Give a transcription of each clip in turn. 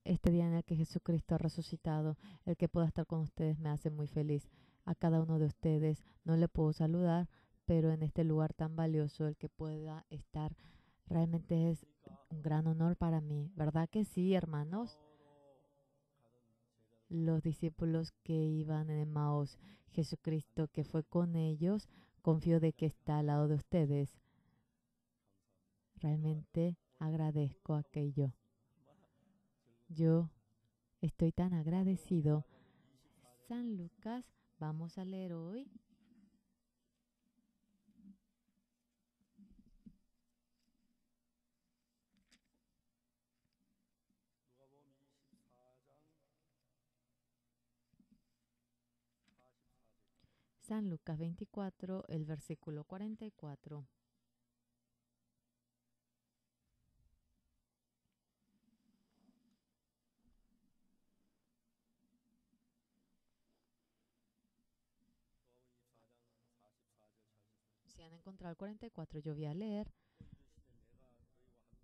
este día en el que Jesucristo ha resucitado, el que pueda estar con ustedes me hace muy feliz. A cada uno de ustedes no le puedo saludar, pero en este lugar tan valioso, el que pueda estar, realmente es un gran honor para mí. ¿Verdad que sí, hermanos? Los discípulos que iban en Emmaús, Jesucristo que fue con ellos, confío de que está al lado de ustedes. Realmente agradezco aquello. Yo estoy tan agradecido. San Lucas, vamos a leer hoy. San Lucas 24, el versículo 44. Si han encontrado el 44, yo voy a leer.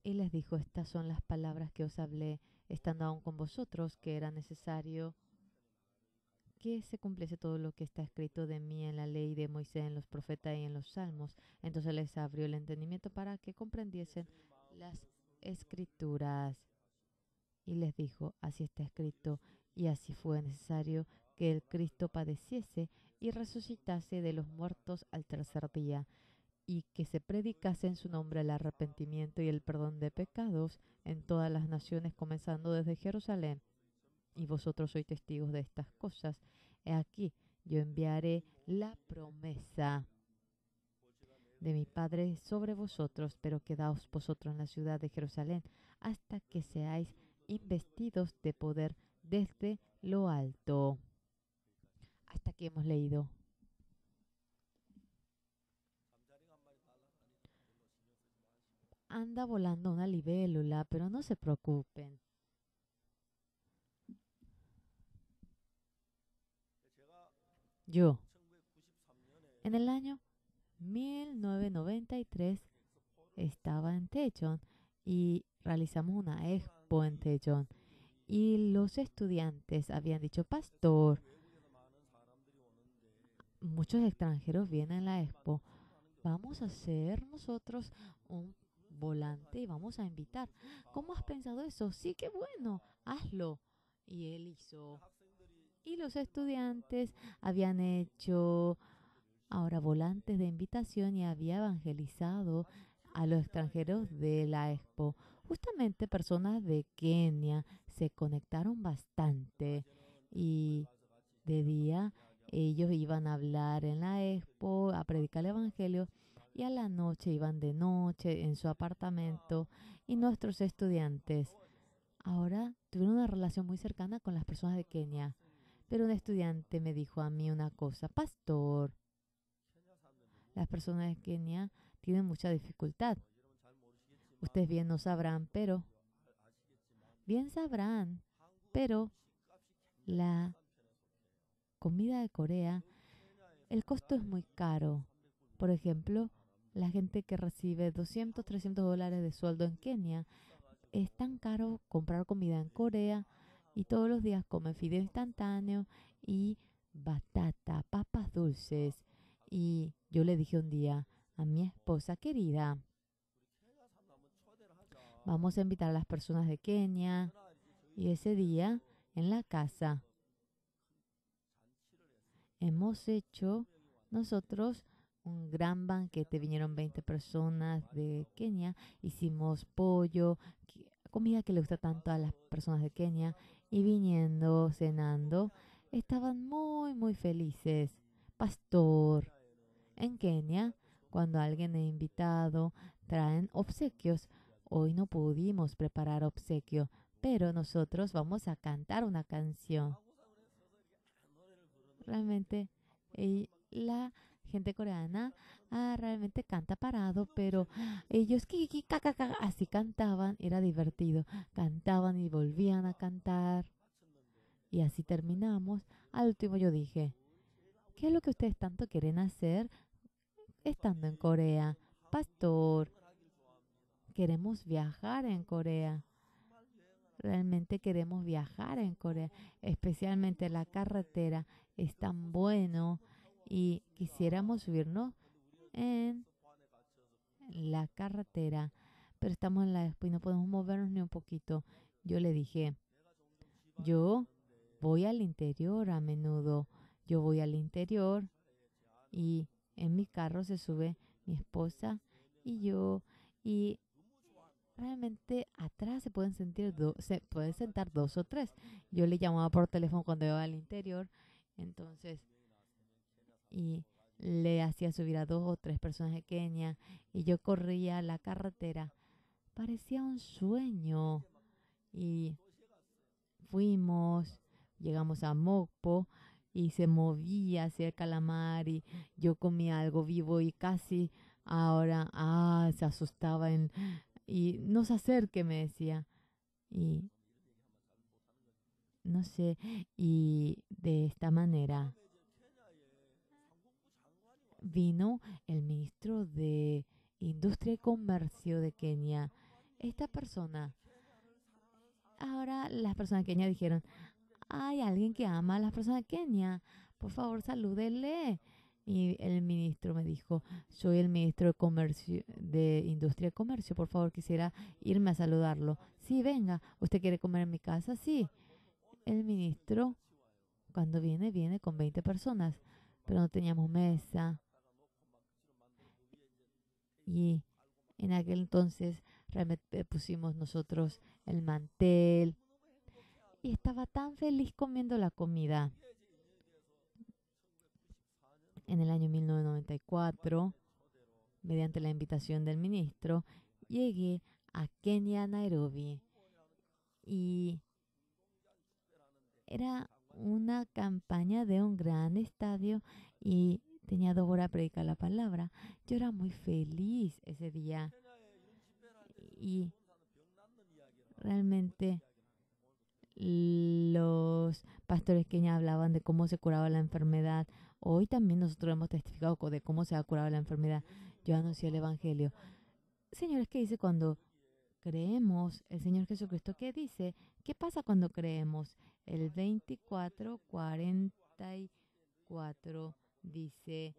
Y les dijo, estas son las palabras que os hablé estando aún con vosotros, que era necesario que se cumpliese todo lo que está escrito de mí en la ley de Moisés, en los profetas y en los salmos. Entonces les abrió el entendimiento para que comprendiesen las escrituras. Y les dijo, así está escrito, y así fue necesario que el Cristo padeciese y resucitase de los muertos al tercer día, y que se predicase en su nombre el arrepentimiento y el perdón de pecados en todas las naciones, comenzando desde Jerusalén. Y vosotros sois testigos de estas cosas. He aquí, yo enviaré la promesa de mi Padre sobre vosotros, pero quedaos vosotros en la ciudad de Jerusalén hasta que seáis investidos de poder desde lo alto. Hasta aquí hemos leído. Anda volando una libélula, pero no se preocupen. Yo, en el año 1993, estaba en Techon y realizamos una expo en Techon. Y los estudiantes habían dicho, pastor, muchos extranjeros vienen a la expo, vamos a hacer nosotros un volante y vamos a invitar. ¿Cómo has pensado eso? Sí, qué bueno, hazlo. Y él hizo. Y los estudiantes habían hecho ahora volantes de invitación y había evangelizado a los extranjeros de la expo. Justamente personas de Kenia se conectaron bastante y de día ellos iban a hablar en la expo, a predicar el evangelio y a la noche iban de noche en su apartamento y nuestros estudiantes ahora tuvieron una relación muy cercana con las personas de Kenia. Pero un estudiante me dijo a mí una cosa, pastor, las personas de Kenia tienen mucha dificultad. Ustedes bien sabrán, pero la comida de Corea, el costo es muy caro. Por ejemplo, la gente que recibe 200, $300 de sueldo en Kenia, es tan caro comprar comida en Corea y todos los días comen fideo instantáneo y batata, papas dulces. Y yo le dije un día a mi esposa querida, vamos a invitar a las personas de Kenia. Y ese día en la casa hemos hecho nosotros un gran banquete. Vinieron 20 personas de Kenia. Hicimos pollo, comida que le gusta tanto a las personas de Kenia. Y viniendo, cenando, estaban muy, muy felices. Pastor, en Kenia, cuando alguien es invitado, traen obsequios. Hoy no pudimos preparar obsequio, pero nosotros vamos a cantar una canción. Realmente la gente coreana realmente canta parado, pero ellos así cantaban, era divertido. Cantaban y volvían a cantar. Y así terminamos. Al último yo dije, ¿qué es lo que ustedes tanto quieren hacer estando en Corea? Pastor, queremos viajar en Corea. realmente queremos viajar en Corea, especialmente la carretera es tan bueno y quisiéramos subirnos en la carretera, pero estamos en la expo y no podemos movernos ni un poquito. Yo le dije, yo voy al interior a menudo, yo voy al interior y en mi carro se sube mi esposa y yo y realmente atrás se pueden se pueden sentar dos o tres. Yo le llamaba por teléfono cuando iba al interior, entonces y le hacía subir a dos o tres personas de Kenia y yo corría la carretera. Parecía un sueño y fuimos, llegamos a Mokpo y se movía hacia el calamar y yo comía algo vivo y casi ahora, se asustaba y no se acerque, me decía. Y no sé, y de esta manera vino el ministro de Industria y Comercio de Kenia. Esta persona, ahora las personas de Kenia dijeron, hay alguien que ama a las personas de Kenia, por favor salúdele. Y el ministro me dijo, soy el ministro de Comercio, de Industria y Comercio, por favor quisiera irme a saludarlo. Sí, venga, ¿usted quiere comer en mi casa? Sí. El ministro, cuando viene, viene con 20 personas, pero no teníamos mesa. Y en aquel entonces realmente pusimos nosotros el mantel y estaba tan feliz comiendo la comida. En el año 1994, mediante la invitación del ministro, llegué a Kenia, Nairobi, y era una campaña de un gran estadio y tenía 2 horas para predicar la palabra. Yo era muy feliz ese día y realmente los pastores queñas hablaban de cómo se curaba la enfermedad. Hoy también nosotros hemos testificado de cómo se ha curado la enfermedad. Yo anuncié el Evangelio. Señores, ¿qué dice cuando creemos? El Señor Jesucristo, ¿qué dice? ¿Qué pasa cuando creemos? El 24:44 dice,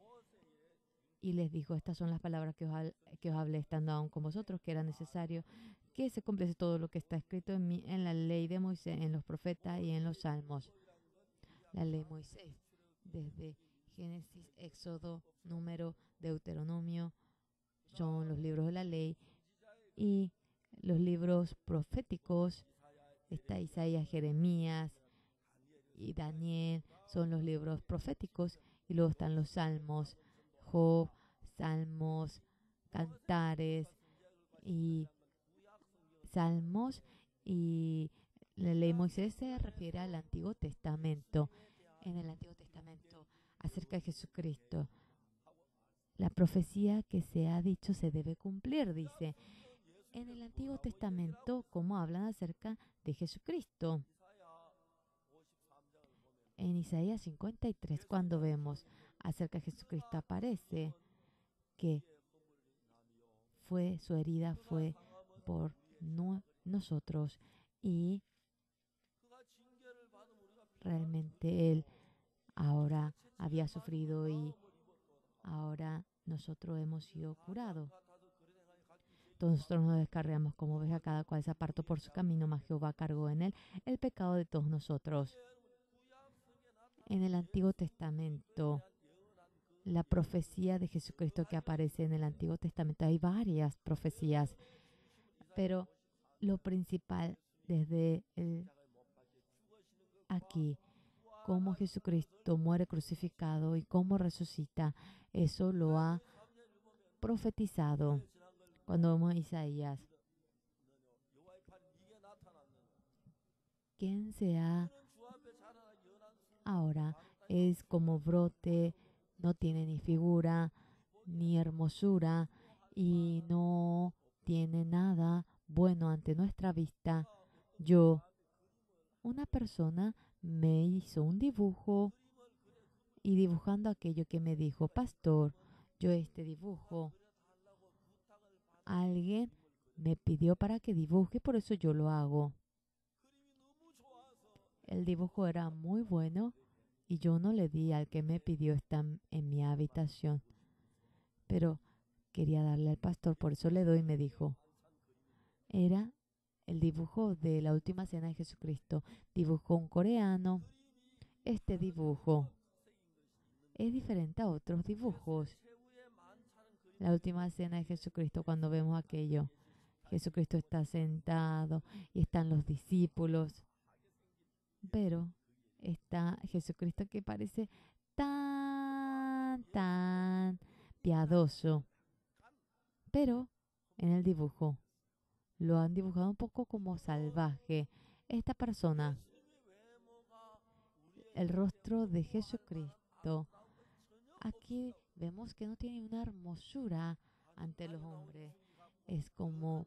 y les dijo, estas son las palabras que os hablé estando aún con vosotros, que era necesario que se cumpliese todo lo que está escrito en la ley de Moisés, en los profetas y en los salmos. La ley de Moisés, desde Génesis, Éxodo, Número, Deuteronomio, son los libros de la ley, y los libros proféticos, está Isaías, Jeremías y Daniel, son los libros proféticos, y luego están los salmos, Job, Salmos, Cantares y Salmos, y la ley de Moisés se refiere al Antiguo Testamento. En el Antiguo Testamento, acerca de Jesucristo, la profecía que se ha dicho se debe cumplir, dice. En el Antiguo Testamento, ¿cómo hablan acerca de Jesucristo? En Isaías 53, cuando vemos acerca de Jesucristo, aparece que su herida fue por nosotros, y realmente Él ahora había sufrido y ahora nosotros hemos sido curados. Todos nosotros nos descarriamos como oveja, cada cual se apartó por su camino, mas Jehová cargó en él el pecado de todos nosotros. En el Antiguo Testamento, la profecía de Jesucristo que aparece en el Antiguo Testamento, hay varias profecías, pero lo principal desde aquí, cómo Jesucristo muere crucificado y cómo resucita, eso lo ha profetizado. Cuando vemos a Isaías, ¿quién sea ahora? Es como brote, no tiene ni figura ni hermosura y no tiene nada bueno ante nuestra vista. Una persona me hizo un dibujo, y dibujando aquello que me dijo, pastor, yo este dibujo, alguien me pidió para que dibuje, por eso yo lo hago. El dibujo era muy bueno y yo no le di al que me pidió estar en mi habitación, pero quería darle al pastor, por eso le doy. Me dijo, era el dibujo de la última cena de Jesucristo. Dibujó un coreano. Este dibujo es diferente a otros dibujos. La última cena de Jesucristo, cuando vemos aquello, Jesucristo está sentado y están los discípulos, pero está Jesucristo que parece tan piadoso, pero en el dibujo lo han dibujado un poco como salvaje. Esta persona, el rostro de Jesucristo, aquí vemos que no tiene una hermosura ante los hombres. Es como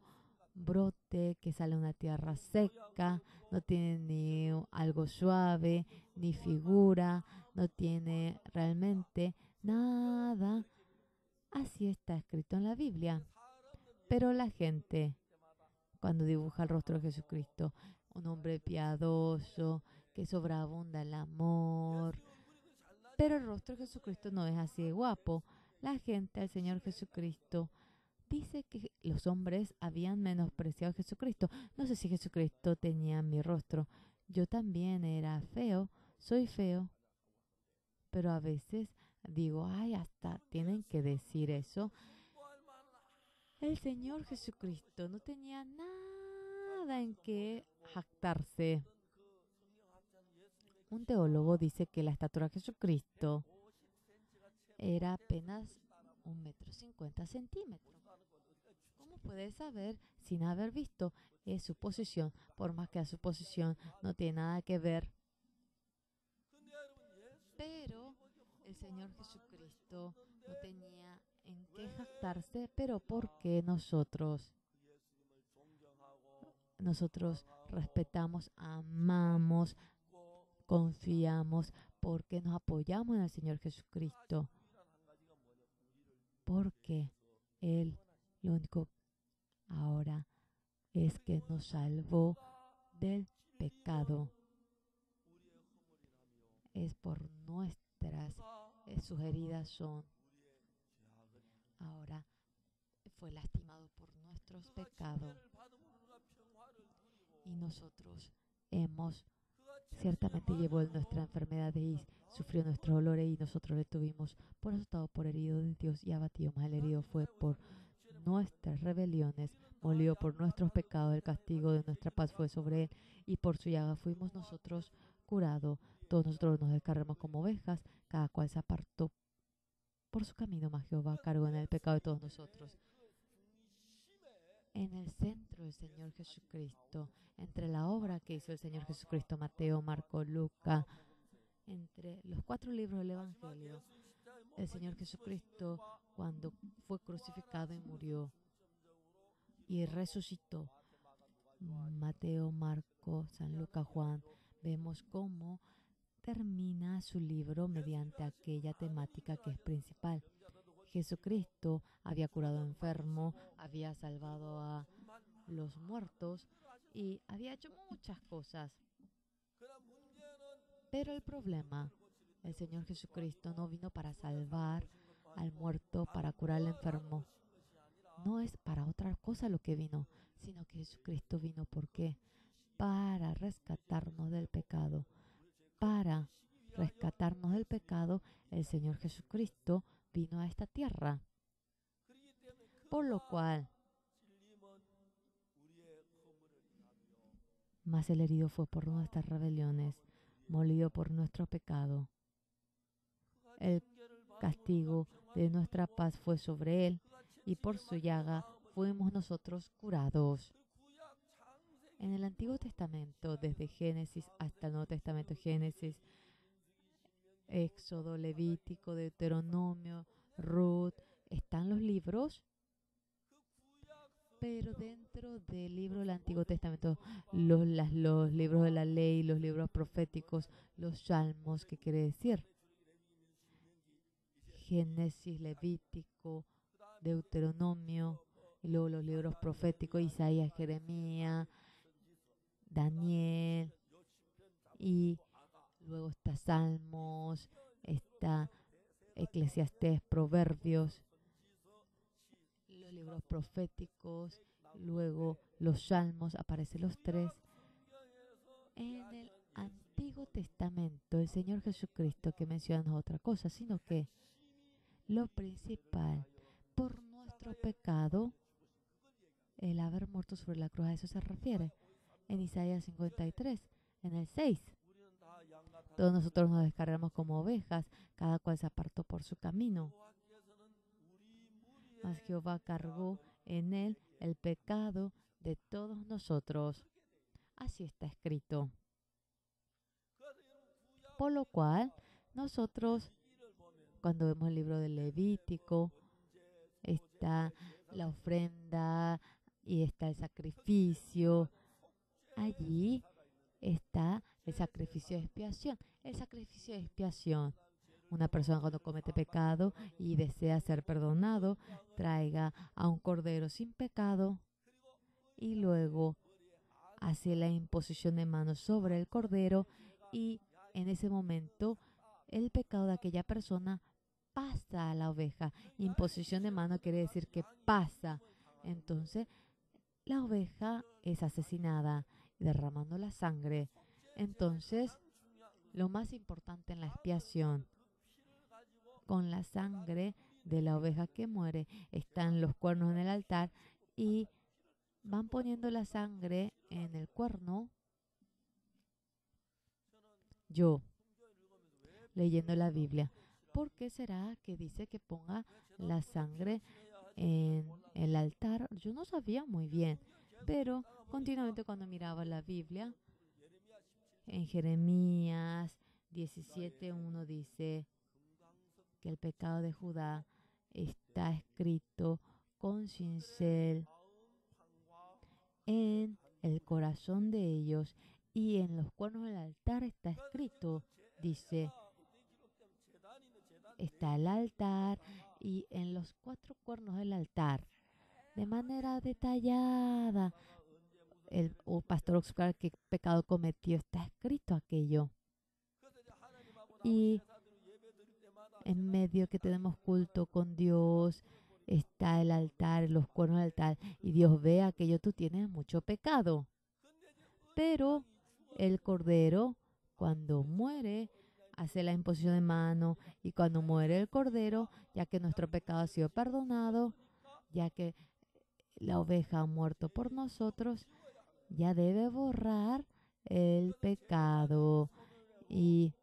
brote que sale de una tierra seca, no tiene ni algo suave, ni figura, no tiene realmente nada. Así está escrito en la Biblia. Pero la gente, cuando dibuja el rostro de Jesucristo, un hombre piadoso, que sobreabunda el amor, pero el rostro de Jesucristo no es así de guapo. La gente al Señor Jesucristo dice que los hombres habían menospreciado a Jesucristo. No sé si Jesucristo tenía mi rostro. Yo también era feo, soy feo, pero a veces digo, ay, hasta tienen que decir eso. El Señor Jesucristo no tenía nada en que jactarse. Un teólogo dice que la estatura de Jesucristo era apenas 1,50 m. ¿Cómo puede saber sin haber visto? Es su posición, por más que a su posición no tiene nada que ver. Pero el Señor Jesucristo no tenía en qué jactarse, pero porque nosotros respetamos, amamos, confiamos, porque nos apoyamos en el Señor Jesucristo, porque Él lo único ahora es que nos salvó del pecado. Es por nuestras, sus heridas son, ahora fue lastimado por nuestros pecados y nosotros hemos, ciertamente llevó nuestra enfermedad y sufrió nuestros dolores y nosotros le tuvimos por azotado, por herido de Dios y abatido, mas el herido fue por nuestras rebeliones, molido por nuestros pecados, el castigo de nuestra paz fue sobre él y por su llaga fuimos nosotros curados. Todos nosotros nos descargamos como ovejas, cada cual se apartó por su camino, mas Jehová cargó en el pecado de todos nosotros. En el centro del Señor Jesucristo, entre la obra que hizo el Señor Jesucristo, Mateo, Marco, Lucas, entre los 4 libros del Evangelio, el Señor Jesucristo, cuando fue crucificado y murió y resucitó, Mateo, Marco, San Lucas, Juan, vemos cómo termina su libro mediante aquella temática que es principal. Jesucristo había curado enfermos, había salvado a los muertos y había hecho muchas cosas. Pero el problema, el Señor Jesucristo no vino para salvar al muerto, para curar al enfermo. No es para otra cosa lo que vino, sino que Jesucristo vino ¿por qué? Para rescatarnos del pecado. Para rescatarnos del pecado, el Señor Jesucristo vino a esta tierra. Por lo cual, mas el herido fue por nuestras rebeliones, molido por nuestro pecado. El castigo de nuestra paz fue sobre él, y por su llaga fuimos nosotros curados. En el Antiguo Testamento, desde Génesis hasta el Nuevo Testamento, Génesis, Éxodo, Levítico, Deuteronomio, Ruth, están los libros, pero dentro del libro del Antiguo Testamento, los libros de la ley, los libros proféticos, los salmos, ¿qué quiere decir? Génesis, Levítico, Deuteronomio, y luego los libros proféticos, Isaías, Jeremías, Daniel Y luego está Salmos, está Eclesiastés, Proverbios, los libros proféticos, luego los Salmos, aparecen los tres. En el Antiguo Testamento, el Señor Jesucristo, que menciona no es otra cosa, sino que lo principal, por nuestro pecado, el haber muerto sobre la cruz, a eso se refiere. En Isaías 53, en el 6. Todos nosotros nos descargamos como ovejas, cada cual se apartó por su camino. Mas Jehová cargó en él el pecado de todos nosotros. Así está escrito. Por lo cual, nosotros, cuando vemos el libro del Levítico, está la ofrenda y está el sacrificio. Allí está el sacrificio de expiación. El sacrificio de expiación. Una persona cuando comete pecado y desea ser perdonado, traiga a un cordero sin pecado y luego hace la imposición de manos sobre el cordero y en ese momento el pecado de aquella persona pasa a la oveja. Imposición de mano quiere decir que pasa. Entonces la oveja es asesinada derramando la sangre. Entonces, lo más importante en la expiación, con la sangre de la oveja que muere, están los cuernos en el altar y van poniendo la sangre en el cuerno. Yo, leyendo la Biblia, ¿por qué será que dice que ponga la sangre en el altar? Yo no sabía muy bien, pero continuamente cuando miraba la Biblia, en Jeremías 17:1 dice que el pecado de Judá está escrito con cincel en el corazón de ellos y en los cuernos del altar está escrito, dice, está el altar y en los 4 cuernos del altar, de manera detallada, el pastor Oscar, qué pecado cometió, está escrito aquello. Y en medio que tenemos culto con Dios, está el altar, los cuernos del altar, y Dios ve aquello, tú tienes mucho pecado. Pero el cordero, cuando muere, hace la imposición de mano, y cuando muere el cordero, ya que nuestro pecado ha sido perdonado, ya que la oveja ha muerto por nosotros, ya debe borrar el pecado. Y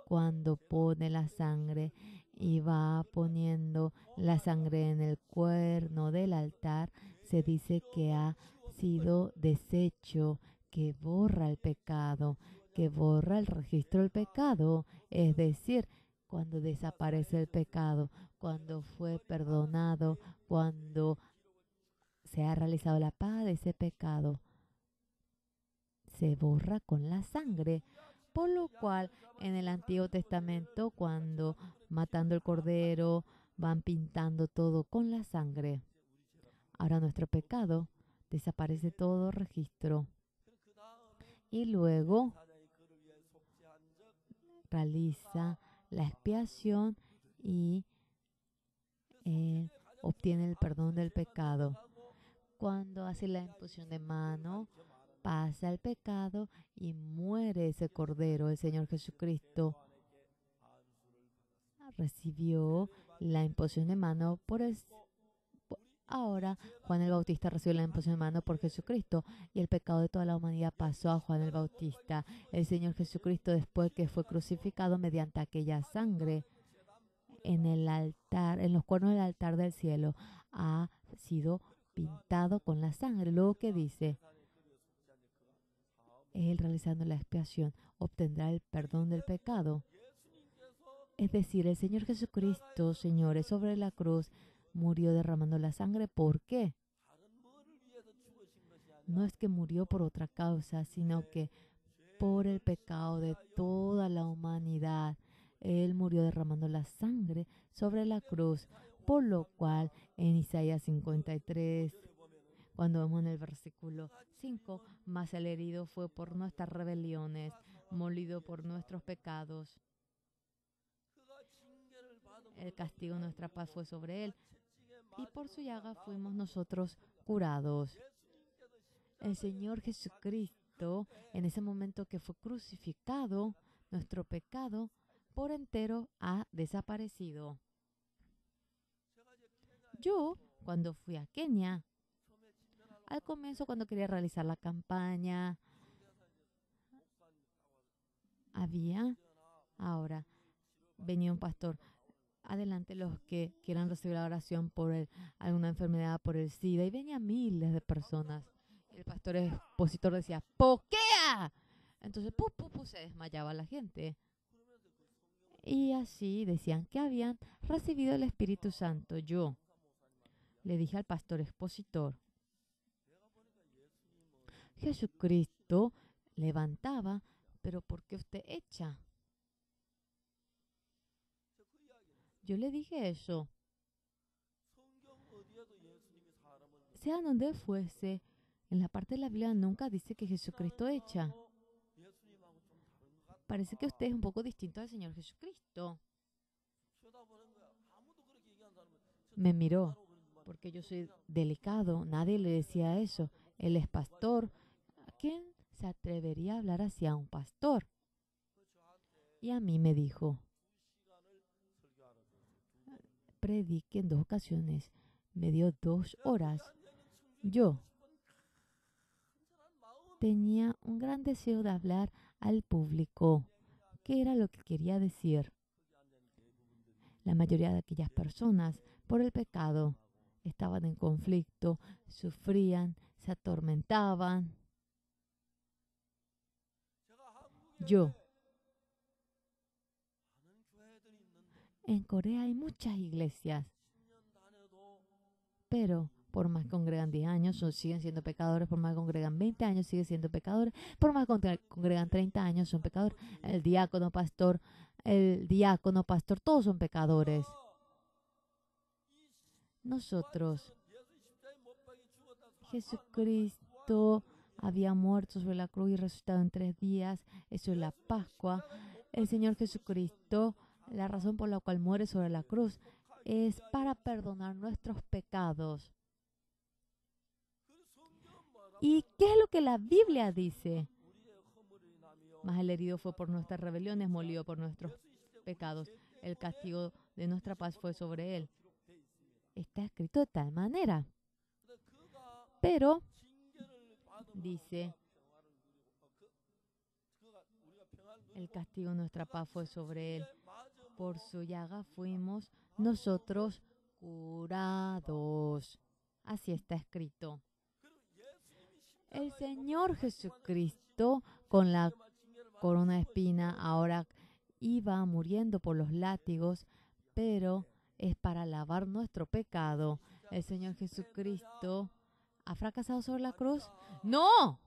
cuando pone la sangre y va poniendo la sangre en el cuerno del altar, se dice que ha sido deshecho, que borra el pecado, que borra el registro del pecado. Es decir, cuando desaparece el pecado, cuando fue perdonado, cuando se ha realizado la paga de ese pecado, se borra con la sangre. Por lo cual, en el Antiguo Testamento, cuando matando el cordero, van pintando todo con la sangre. Ahora nuestro pecado desaparece todo registro. Y luego realiza la expiación y obtiene el perdón del pecado. Cuando hace la imposición de mano, pasa el pecado y muere ese cordero. El Señor Jesucristo recibió la imposición de mano ahora Juan el Bautista recibió la imposición de mano por Jesucristo y el pecado de toda la humanidad pasó a Juan el Bautista. El Señor Jesucristo, después que fue crucificado mediante aquella sangre en el altar, en los cuernos del altar del cielo, ha sido pintado con la sangre. Luego que dice, Él realizando la expiación obtendrá el perdón del pecado. Es decir, el Señor Jesucristo, señores, sobre la cruz murió derramando la sangre. ¿Por qué? No es que murió por otra causa, sino que por el pecado de toda la humanidad. Él murió derramando la sangre sobre la cruz, por lo cual en Isaías 53, Cuando vemos en el versículo 5, mas el herido fue por nuestras rebeliones, molido por nuestros pecados. El castigo de nuestra paz fue sobre él, y por su llaga fuimos nosotros curados. El Señor Jesucristo, en ese momento que fue crucificado, nuestro pecado por entero ha desaparecido. Yo, cuando fui a Kenia, al comienzo cuando quería realizar la campaña, ahora venía un pastor. Adelante los que quieran recibir la oración por alguna enfermedad, por el SIDA, y venían miles de personas. El pastor expositor decía, ¡poquea! Entonces, se desmayaba la gente. Y así decían que habían recibido el Espíritu Santo. Yo le dije al pastor expositor, Jesucristo levantaba, pero ¿por qué usted echa? Yo le dije eso. Sea donde fuese, en la parte de la Biblia nunca dice que Jesucristo echa. Parece que usted es un poco distinto al Señor Jesucristo. Me miró, porque yo soy delicado. Nadie le decía eso. Él es pastor. ¿A quién se atrevería a hablar así a un pastor? Y a mí me dijo, prediqué en 2 ocasiones. Me dio 2 horas. Yo tenía un gran deseo de hablar al público. ¿Qué era lo que quería decir? La mayoría de aquellas personas, por el pecado, estaban en conflicto, sufrían, se atormentaban. En Corea hay muchas iglesias, pero por más que congregan 10 años, siguen siendo pecadores. Por más que congregan 20 años, siguen siendo pecadores. Por más que congregan 30 años, son pecadores. El diácono, pastor, todos son pecadores. Nosotros, Jesucristo había muerto sobre la cruz y resucitado en 3 días. Eso es la Pascua. El Señor Jesucristo, la razón por la cual muere sobre la cruz es para perdonar nuestros pecados. ¿Y qué es lo que la Biblia dice? Mas el herido fue por nuestras rebeliones, molido por nuestros pecados. El castigo de nuestra paz fue sobre él. Está escrito de tal manera. Pero, dice, el castigo de nuestra paz fue sobre él. Por su llaga fuimos nosotros curados. Así está escrito. El Señor Jesucristo, con la corona de espina, ahora iba muriendo por los látigos, pero es para lavar nuestro pecado. El Señor Jesucristo ha fracasado sobre la cruz. ¡No!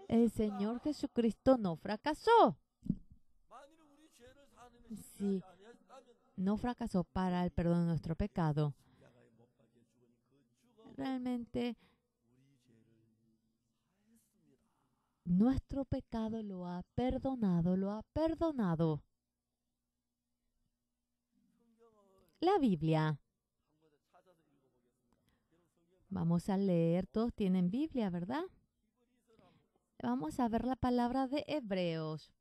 El Señor Jesucristo no fracasó. Sí, no fracasó para el perdón de nuestro pecado. Realmente, nuestro pecado lo ha perdonado. La Biblia. Vamos a leer, todos tienen Biblia, ¿verdad? Vamos a ver la palabra de Hebreos.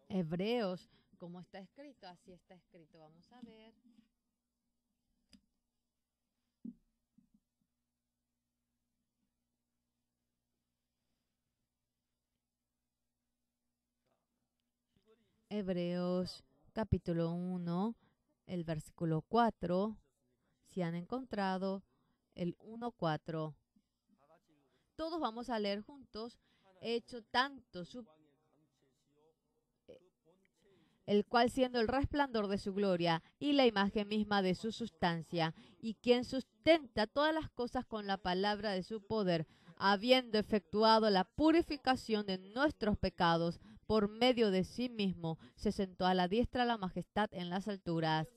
Hebreos, ¿cómo está escrito? Así está escrito. Vamos a ver. Hebreos capítulo 1, el versículo 4. Si han encontrado el 1:4. Todos vamos a leer juntos. Hecho tanto el cual siendo el resplandor de su gloria y la imagen misma de su sustancia, y quien sustenta todas las cosas con la palabra de su poder, habiendo efectuado la purificación de nuestros pecados por medio de sí mismo, se sentó a la diestra de la majestad en las alturas.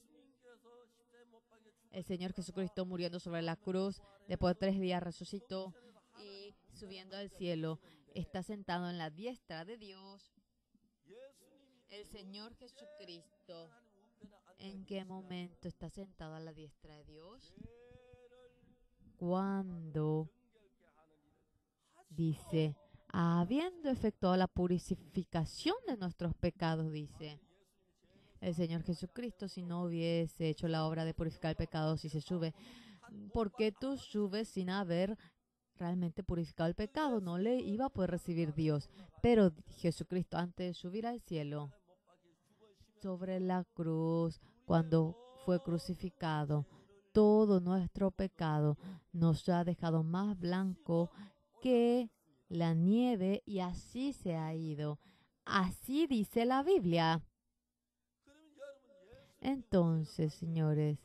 El Señor Jesucristo muriendo sobre la cruz, después de 3 días resucitó y subiendo al cielo, está sentado en la diestra de Dios. El Señor Jesucristo, ¿en qué momento está sentado a la diestra de Dios? Cuando dice, habiendo efectuado la purificación de nuestros pecados, dice el Señor Jesucristo, si no hubiese hecho la obra de purificar el pecado, si se sube, ¿por qué tú subes sin haber realmente purificado el pecado? No le iba a poder recibir Dios. Pero Jesucristo, antes de subir al cielo, sobre la cruz, cuando fue crucificado, todo nuestro pecado nos ha dejado más blanco que la nieve y así se ha ido. Así dice la Biblia. Entonces, señores,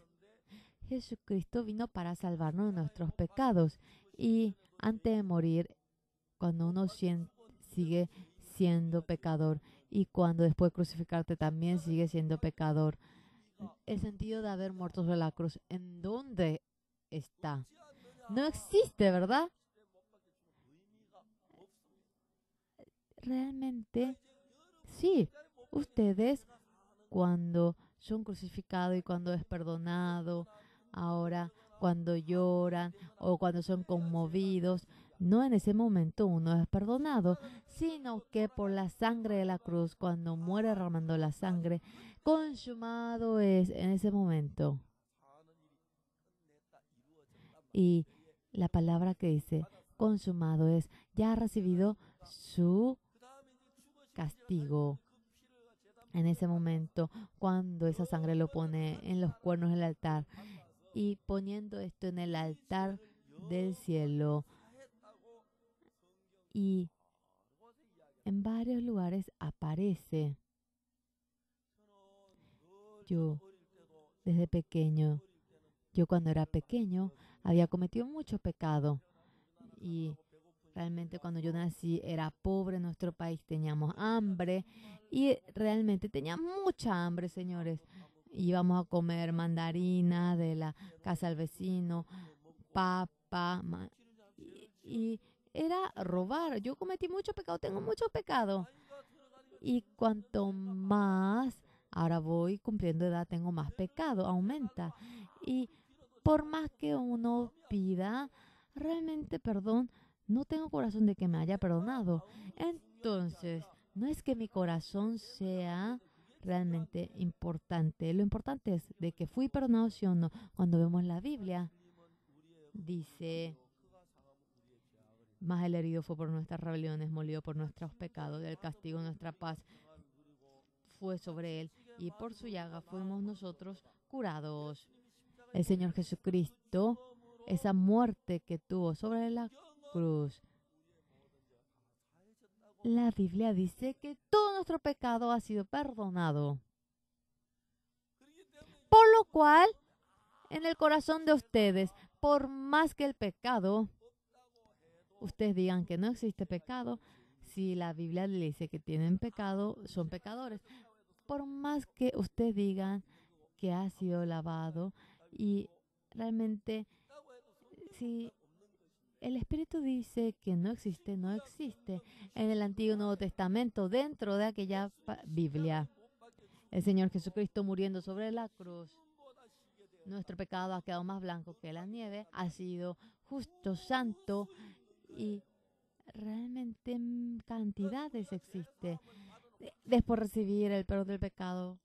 Jesucristo vino para salvarnos de nuestros pecados y antes de morir, cuando uno sigue siendo pecador y cuando después de crucificarte también sigue siendo pecador, el sentido de haber muerto sobre la cruz, ¿en dónde está? No existe, ¿verdad? Realmente, sí, ustedes cuando son crucificados y cuando es perdonado, ahora cuando lloran o cuando son conmovidos, no en ese momento uno es perdonado, sino que por la sangre de la cruz, cuando muere derramando la sangre, consumado es en ese momento. Y la palabra que dice consumado es, ya ha recibido su castigo. En ese momento, cuando esa sangre lo pone en los cuernos del altar y poniendo esto en el altar del cielo, y en varios lugares aparece. Yo, desde pequeño, yo cuando era pequeño había cometido mucho pecado y realmente cuando yo nací era pobre en nuestro país, teníamos hambre y realmente teníamos mucha hambre, señores. Íbamos a comer mandarina de la casa del vecino, papa, y era robar. Yo cometí mucho pecado, tengo mucho pecado. Y cuanto más, ahora voy cumpliendo edad, tengo más pecado, aumenta. Y por más que uno pida realmente perdón, no tengo corazón de que me haya perdonado. Entonces, no es que mi corazón sea realmente importante. Lo importante es de que fui perdonado, sí o no. Cuando vemos la Biblia, dice, más el herido fue por nuestras rebeliones, molido por nuestros pecados, del castigo de nuestra paz fue sobre él, y por su llaga fuimos nosotros curados. El Señor Jesucristo, esa muerte que tuvo sobre la cruz, la Biblia dice que todo nuestro pecado ha sido perdonado. Por lo cual, en el corazón de ustedes, por más que el pecado, ustedes digan que no existe pecado, si la Biblia le dice que tienen pecado, son pecadores. Por más que ustedes digan que ha sido lavado y realmente si el Espíritu dice que no existe, no existe en el Antiguo y Nuevo Testamento dentro de aquella Biblia. El Señor Jesucristo muriendo sobre la cruz, nuestro pecado ha quedado más blanco que la nieve, ha sido justo, santo y realmente en cantidades existe. Después de recibir el perdón del pecado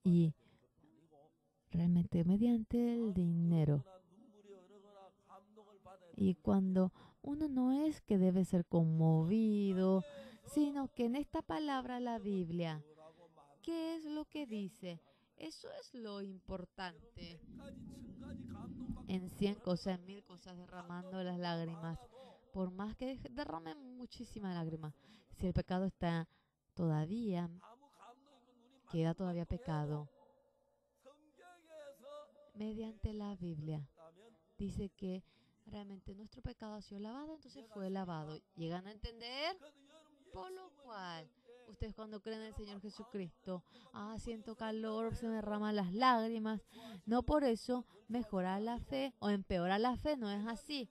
y realmente mediante el dinero. Y cuando uno no es que debe ser conmovido, sino que en esta palabra la Biblia, ¿qué es lo que dice? Eso es lo importante. En 100 cosas, en 1000 cosas, derramando las lágrimas. Por más que derramen muchísimas lágrimas, si el pecado está todavía, queda todavía pecado. Mediante la Biblia, dice que realmente nuestro pecado ha sido lavado, entonces fue lavado. ¿Llegan a entender? Por lo cual, ustedes cuando creen en el Señor Jesucristo, siento calor, se me derraman las lágrimas. No por eso mejora la fe o empeora la fe, no es así.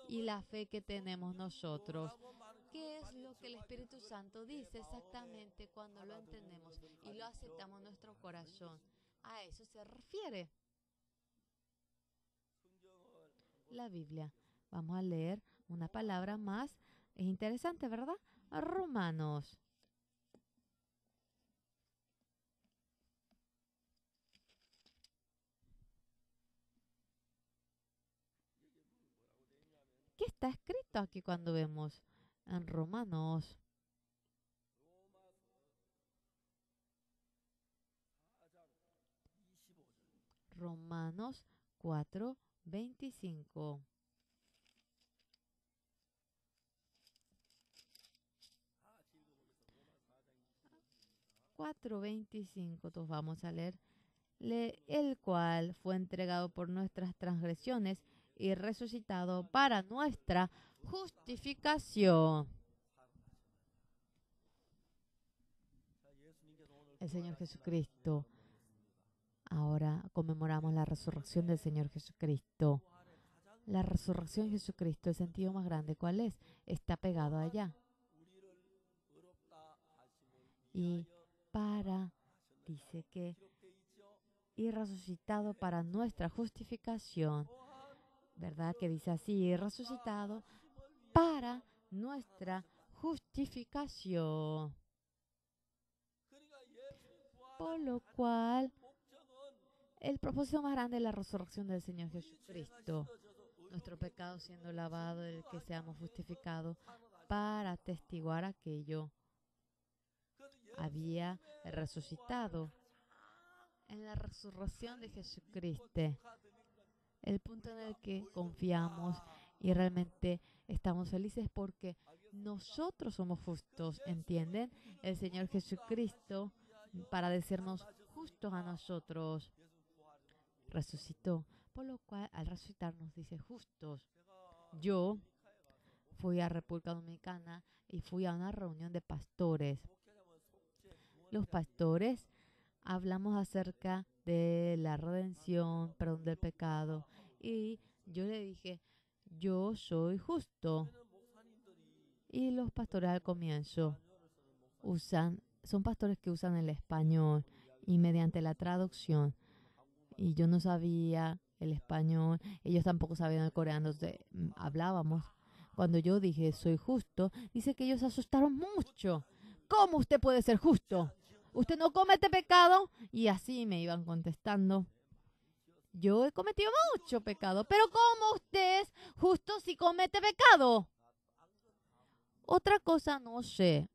Y la fe que tenemos nosotros, ¿qué es lo que el Espíritu Santo dice exactamente cuando lo entendemos y lo aceptamos en nuestro corazón? A eso se refiere la Biblia. Vamos a leer una palabra más. Es interesante, ¿verdad? Romanos. ¿Qué está escrito aquí cuando vemos en Romanos? Romanos 4:25. 4:25, entonces vamos a leer. El cual fue entregado por nuestras transgresiones y resucitado para nuestra justificación. El Señor Jesucristo. Ahora conmemoramos la resurrección del Señor Jesucristo. La resurrección de Jesucristo, el sentido más grande, ¿cuál es? Está pegado allá. Y dice que, y resucitado para nuestra justificación, ¿verdad? Que dice así, y resucitado para nuestra justificación. Por lo cual, el propósito más grande es la resurrección del Señor Jesucristo. Nuestro pecado siendo lavado, el que seamos justificados para atestiguar aquello. Había resucitado en la resurrección de Jesucristo. El punto en el que confiamos y realmente estamos felices porque nosotros somos justos, ¿entienden? El Señor Jesucristo, para decirnos justos a nosotros, resucitó. Por lo cual, al resucitar nos dice justos. Yo fui a República Dominicana y fui a una reunión de pastores. Los pastores hablamos acerca de la redención, perdón del pecado. Y yo le dije, yo soy justo. Y los pastores al comienzo son pastores que usan el español y mediante la traducción. Y yo no sabía el español, ellos tampoco sabían el coreano, entonces hablábamos. Cuando yo dije, soy justo, dice que ellos se asustaron mucho. ¿Cómo usted puede ser justo? ¿Usted no comete pecado? Y así me iban contestando. Yo he cometido mucho pecado, pero ¿cómo usted es justo si comete pecado? Otra cosa no sé,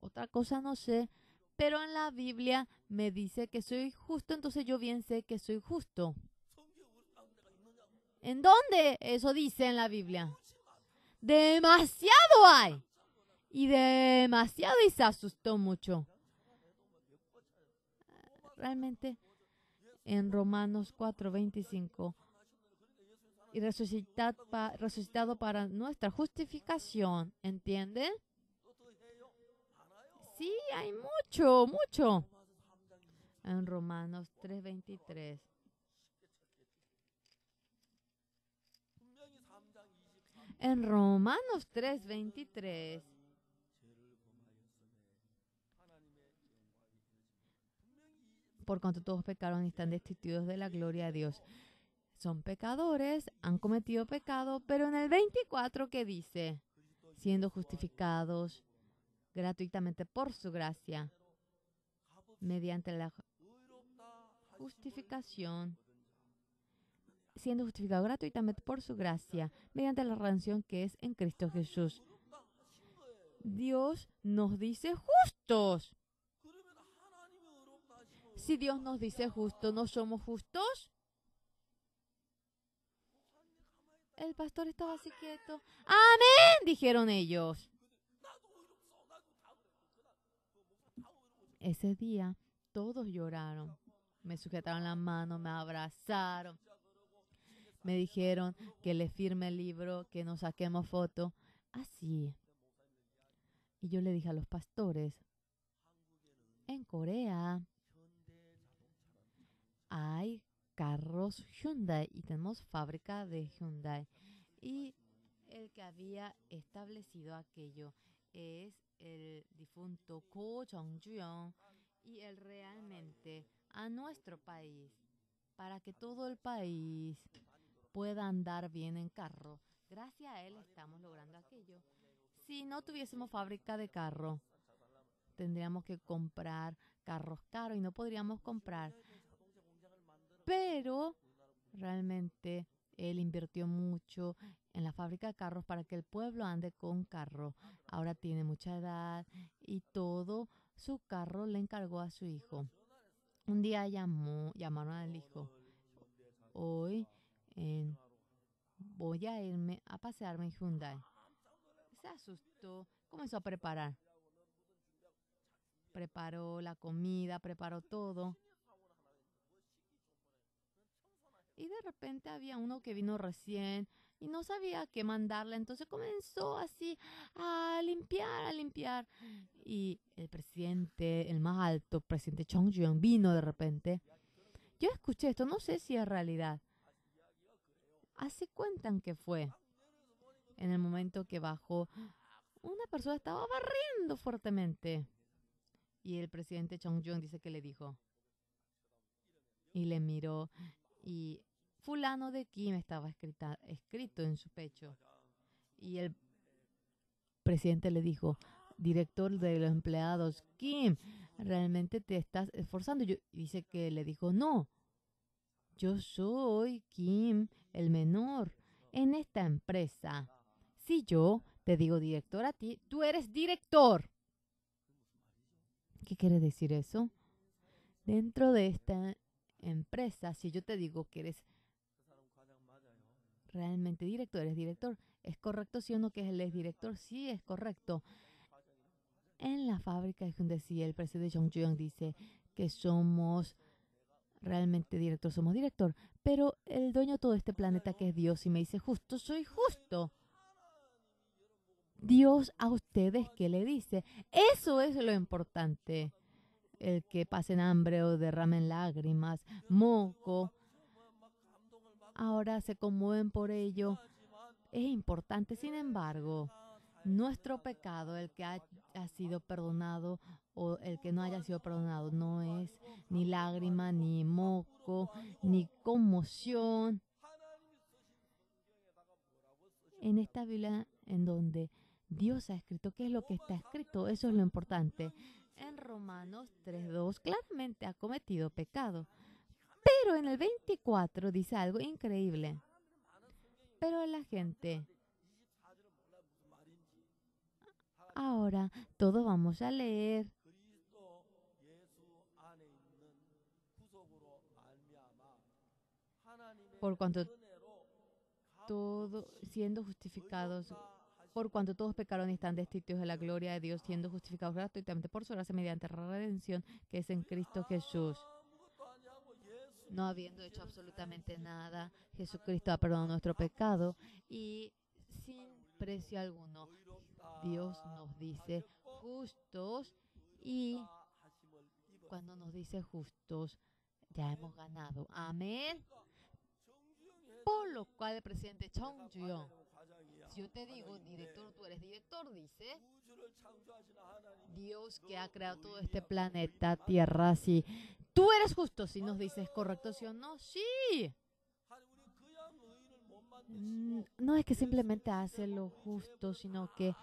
pero en la Biblia me dice que soy justo, entonces yo bien sé que soy justo. ¿En dónde eso dice en la Biblia? Demasiado hay. Y demasiado y se asustó mucho. Realmente en Romanos 4:25 y resucitado para nuestra justificación, ¿entienden? Sí, hay mucho, mucho. En Romanos 3:23. En Romanos 3:23. Por cuanto todos pecaron y están destituidos de la gloria de Dios. Son pecadores, han cometido pecado, pero en el 24, ¿qué dice? Siendo justificados gratuitamente por su gracia, mediante la justificación, siendo justificado gratuitamente por su gracia, mediante la redención que es en Cristo Jesús. Dios nos dice justos. Si Dios nos dice justos, ¿no somos justos? El pastor estaba así quieto. ¡Amén!, dijeron ellos. Ese día todos lloraron. Me sujetaron la mano, me abrazaron. Me dijeron que le firme el libro, que nos saquemos foto. Así. Y yo le dije a los pastores, en Corea hay carros Hyundai y tenemos fábrica de Hyundai. Y el que había establecido aquello es el difunto Ko Jong-joon, y él realmente a nuestro país, para que todo el país pueda andar bien en carro, gracias a él estamos logrando aquello. Si no tuviésemos fábrica de carro, tendríamos que comprar carros caros y no podríamos comprar. Pero realmente él invirtió mucho en la fábrica de carros para que el pueblo ande con carro. Ahora tiene mucha edad y todo su carro le encargó a su hijo. Un día llamaron al hijo. Hoy voy a irme a pasearme en Hyundai. Se asustó, comenzó a preparar. Preparó la comida, preparó todo. Y de repente había uno que vino recién y no sabía qué mandarle. Entonces comenzó así a limpiar, a limpiar. Y el presidente, el más alto, presidente Jong-joon, vino de repente. Yo escuché esto, no sé si es realidad. Así cuentan que fue. En el momento que bajó, una persona estaba barriendo fuertemente. Y el presidente Jong-joon dice que le dijo. Y le miró y fulano de Kim estaba escrito en su pecho. Y el presidente le dijo, director de los empleados, Kim, realmente te estás esforzando. Y dice que le dijo, no, yo soy Kim, el menor, en esta empresa. Si yo te digo director a ti, tú eres director. ¿Qué quiere decir eso? Dentro de esta empresa, si yo te digo que eres realmente director, eres director. ¿Es correcto sí o no que él es director? Sí, es correcto. En la fábrica de Hyundai, sí, el presidente Jong-joon dice que somos realmente director, somos director. Pero el dueño de todo este planeta, que es Dios, y me dice justo, soy justo. Dios a ustedes, ¿qué le dice? Eso es lo importante. El que pasen hambre o derramen lágrimas, moco, ahora se conmueven por ello. Es importante, sin embargo, nuestro pecado, el que ha sido perdonado o el que no haya sido perdonado, no es ni lágrima, ni moco, ni conmoción. En esta Biblia en donde Dios ha escrito, ¿qué es lo que está escrito? Eso es lo importante. En Romanos 3:2 claramente ha cometido pecado. Pero en el 24 dice algo increíble. Pero la gente, ahora todos vamos a leer. Por cuanto todo siendo justificados, por cuanto todos pecaron y están destituidos de la gloria de Dios, siendo justificados gratuitamente por su gracia mediante la redención que es en Cristo Jesús. No habiendo hecho absolutamente nada, Jesucristo ha perdonado nuestro pecado y sin precio alguno. Dios nos dice justos, y cuando nos dice justos, ya hemos ganado. Amén. Por lo cual el presidente Jong-joon, si yo te digo director, tú eres director, dice Dios que ha creado todo este planeta, Tierra, si tú eres justo, si nos dices correcto, sí o no, sí. No es que simplemente hace lo justo, sino que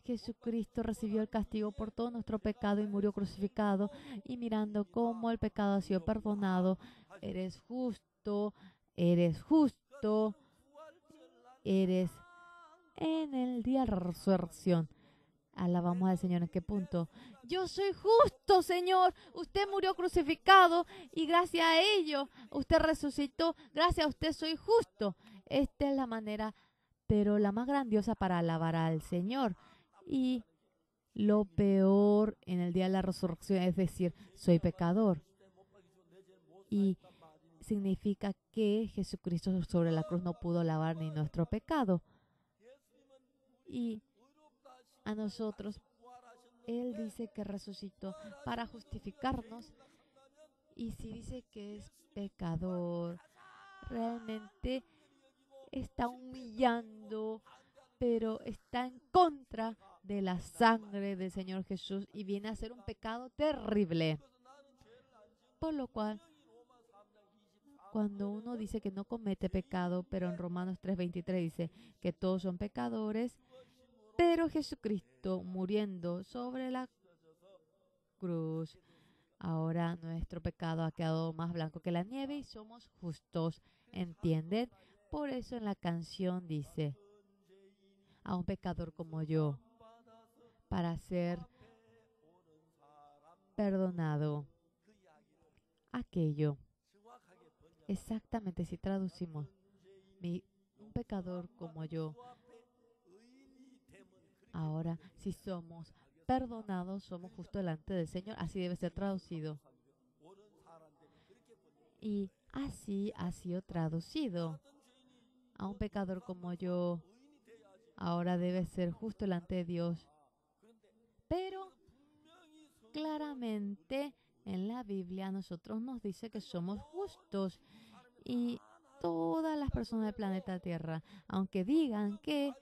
Jesucristo recibió el castigo por todo nuestro pecado y murió crucificado, y mirando cómo el pecado ha sido perdonado, eres justo, eres justo, eres en el día de la resurrección. Alabamos al Señor. ¿En qué punto? Yo soy justo, Señor. Usted murió crucificado y gracias a ello usted resucitó. Gracias a usted soy justo. Esta es la manera, pero la más grandiosa para alabar al Señor. Y lo peor en el día de la resurrección es decir, soy pecador. Y significa que Jesucristo sobre la cruz no pudo lavar ni nuestro pecado. Y a nosotros, Él dice que resucitó para justificarnos. Y si dice que es pecador, realmente está humillando, pero está en contra de la sangre del Señor Jesús y viene a ser un pecado terrible. Por lo cual, cuando uno dice que no comete pecado, pero en Romanos 3:23 dice que todos son pecadores, pero Jesucristo muriendo sobre la cruz, ahora nuestro pecado ha quedado más blanco que la nieve y somos justos, ¿entienden? Por eso en la canción dice, a un pecador como yo, para ser perdonado. Aquello, exactamente si traducimos, un pecador como yo, ahora si somos perdonados, somos justos delante del Señor, así debe ser traducido. Y así ha sido traducido. A un pecador como yo, ahora debe ser justo delante de Dios. Pero claramente en la Biblia a nosotros nos dice que somos justos. Y todas las personas del planeta Tierra, aunque digan que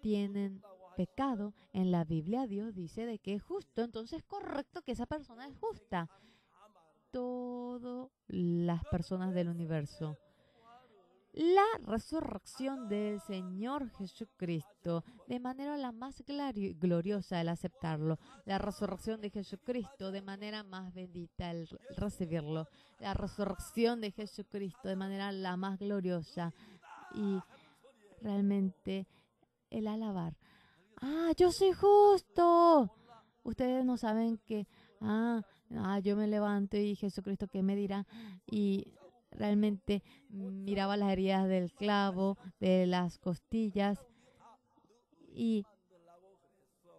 tienen pecado, en la Biblia Dios dice de que es justo. Entonces es correcto que esa persona es justa. Todas las personas del universo. La resurrección del Señor Jesucristo, de manera la más gloriosa el aceptarlo. La resurrección de Jesucristo, de manera más bendita el recibirlo. La resurrección de Jesucristo, de manera la más gloriosa. Y realmente el alabar. Yo soy justo. Ustedes no saben que, yo me levanto y Jesucristo, ¿qué me dirá? Y realmente miraba las heridas del clavo, de las costillas, y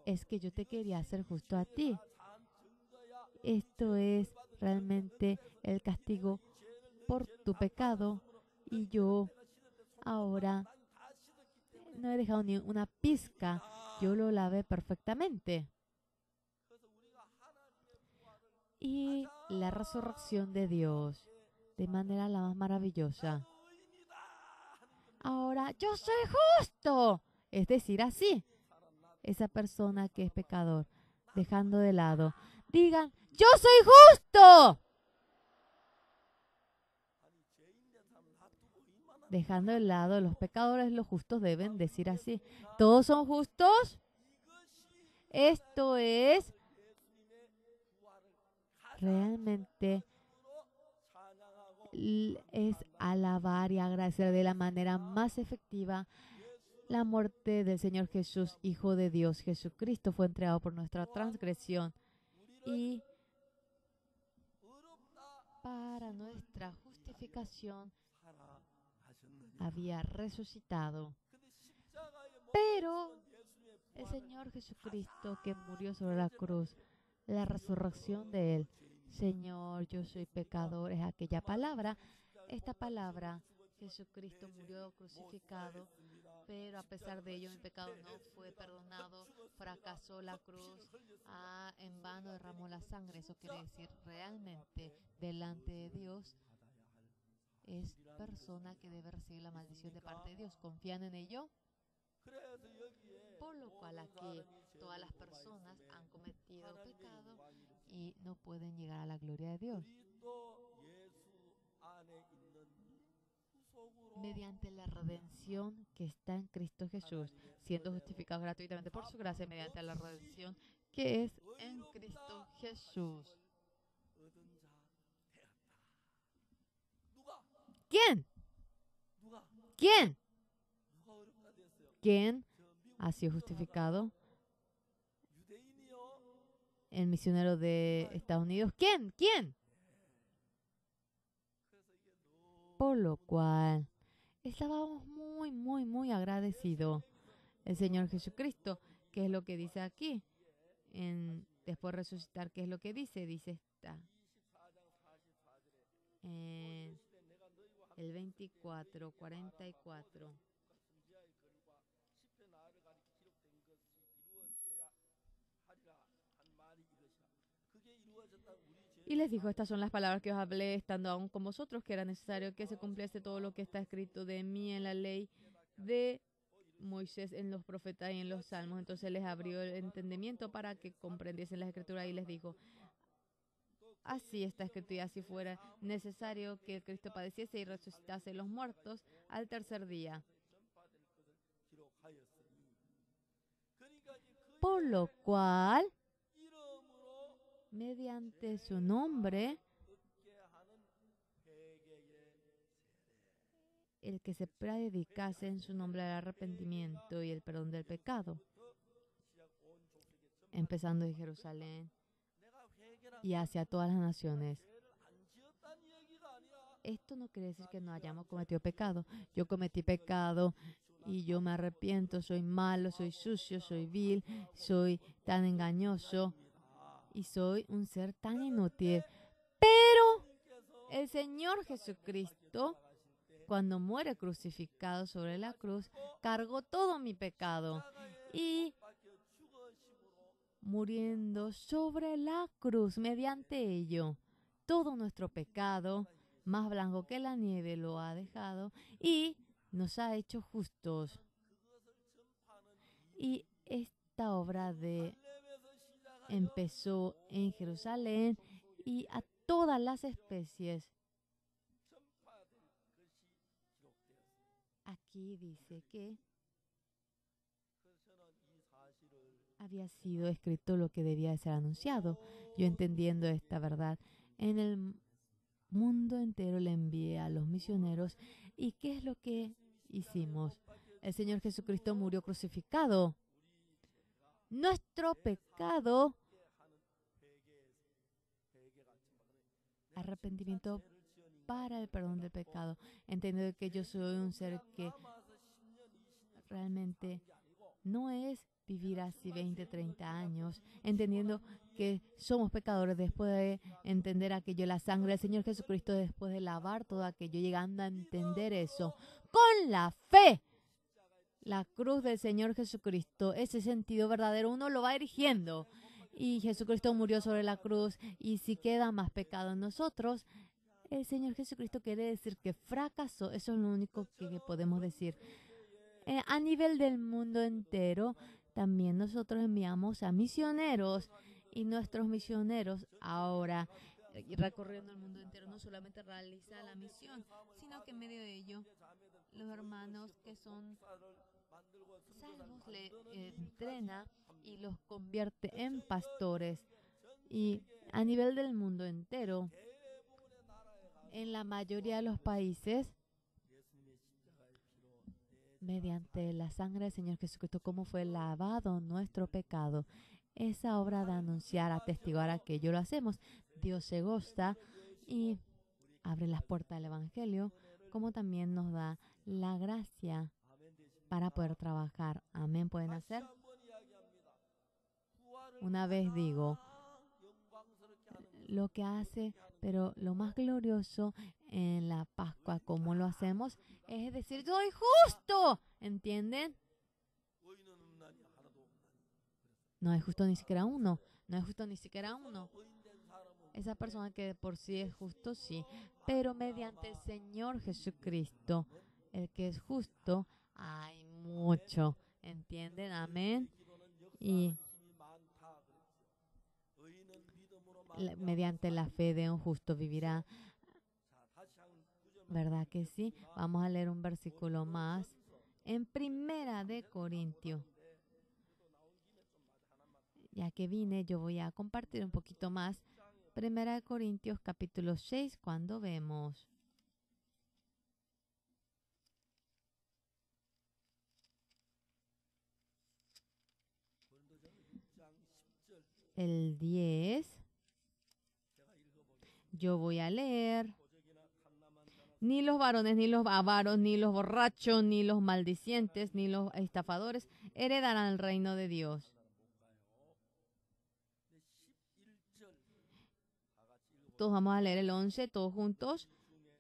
es que yo te quería hacer justo a ti. Esto es realmente el castigo por tu pecado, y yo ahora no he dejado ni una pizca, yo lo lavé perfectamente. Y la resurrección de Dios, de manera la más maravillosa. Ahora, yo soy justo. Es decir, así, esa persona que es pecador, dejando de lado, digan, yo soy justo. Dejando de lado los pecadores, los justos deben decir así. ¿Todos son justos? Esto es realmente es alabar y agradecer de la manera más efectiva la muerte del Señor Jesús, Hijo de Dios. Jesucristo fue entregado por nuestra transgresión y para nuestra justificación había resucitado. Pero el Señor Jesucristo que murió sobre la cruz, la resurrección de Él, Señor, yo soy pecador, es aquella palabra. Esta palabra, Jesucristo murió crucificado, pero a pesar de ello mi pecado no fue perdonado, fracasó la cruz, en vano derramó la sangre. Eso quiere decir realmente delante de Dios es persona que debe recibir la maldición de parte de Dios. ¿Confían en ello? Por lo cual aquí todas las personas han cometido pecado y no pueden llegar a la gloria de Dios. Mediante la redención que está en Cristo Jesús, siendo justificados gratuitamente por su gracia, mediante la redención que es en Cristo Jesús. ¿Quién? ¿Quién? ¿Quién ha sido justificado? El misionero de Estados Unidos. ¿Quién? ¿Quién? Por lo cual estábamos muy, muy, muy agradecidos. El Señor Jesucristo, ¿qué es lo que dice aquí? Después de resucitar, ¿qué es lo que dice? Dice esta. en el 24, 44. Y les dijo, estas son las palabras que os hablé estando aún con vosotros, que era necesario que se cumpliese todo lo que está escrito de mí en la ley de Moisés, en los profetas y en los salmos. Entonces les abrió el entendimiento para que comprendiesen la escritura y les dijo, así está escrito y así fuera necesario que Cristo padeciese y resucitase de los muertos al tercer día. Por lo cual, mediante su nombre, el que se predicase en su nombre al arrepentimiento y el perdón del pecado, empezando de Jerusalén y hacia todas las naciones. Esto no quiere decir que no hayamos cometido pecado. Yo cometí pecado y yo me arrepiento. Soy malo, soy sucio, soy vil, soy tan engañoso y soy un ser tan inútil. Pero el Señor Jesucristo, cuando muere crucificado sobre la cruz, cargó todo mi pecado y muriendo sobre la cruz, mediante ello, todo nuestro pecado, más blanco que la nieve, lo ha dejado y nos ha hecho justos. Y esta obra empezó en Jerusalén y a todas las especies. Aquí dice que había sido escrito lo que debía de ser anunciado. Yo entendiendo esta verdad, en el mundo entero le envié a los misioneros. ¿Y qué es lo que hicimos? El Señor Jesucristo murió crucificado. Nuestro pecado, arrepentimiento para el perdón del pecado. Entendiendo que yo soy un ser que realmente no es vivir así 20, 30 años, entendiendo que somos pecadores después de entender aquello, la sangre del Señor Jesucristo, después de lavar todo aquello, llegando a entender eso, con la fe, la cruz del Señor Jesucristo, ese sentido verdadero, uno lo va erigiendo, y Jesucristo murió sobre la cruz, y si queda más pecado en nosotros, el Señor Jesucristo quiere decir que fracasó, eso es lo único que podemos decir. A nivel del mundo entero, también nosotros enviamos a misioneros y nuestros misioneros ahora recorriendo el mundo entero no solamente realiza la misión, sino que en medio de ello los hermanos que son salvos le entrena y los convierte en pastores. Y a nivel del mundo entero, en la mayoría de los países, mediante la sangre del Señor Jesucristo, cómo fue lavado nuestro pecado. Esa obra de anunciar, atestiguar aquello lo hacemos. Dios se goza y abre las puertas del Evangelio, como también nos da la gracia para poder trabajar. Amén. ¿Pueden hacer? Una vez digo, lo que hace, pero lo más glorioso en la Pascua, como lo hacemos, es decir, soy justo. ¿Entienden? No es justo ni siquiera uno. No es justo ni siquiera uno. Esa persona que de por sí es justo, sí. Pero mediante el Señor Jesucristo, el que es justo, hay mucho. ¿Entienden? Amén. Y mediante la fe de un justo vivirá. ¿Verdad que sí? Vamos a leer un versículo más. En Primera de Corintios. Ya que vine, yo voy a compartir un poquito más. Primera de Corintios capítulo 6, cuando vemos el 10, yo voy a leer. Ni los varones, ni los avaros, ni los borrachos, ni los maldicientes, ni los estafadores heredarán el reino de Dios. todos vamos a leer el 11 todos juntos.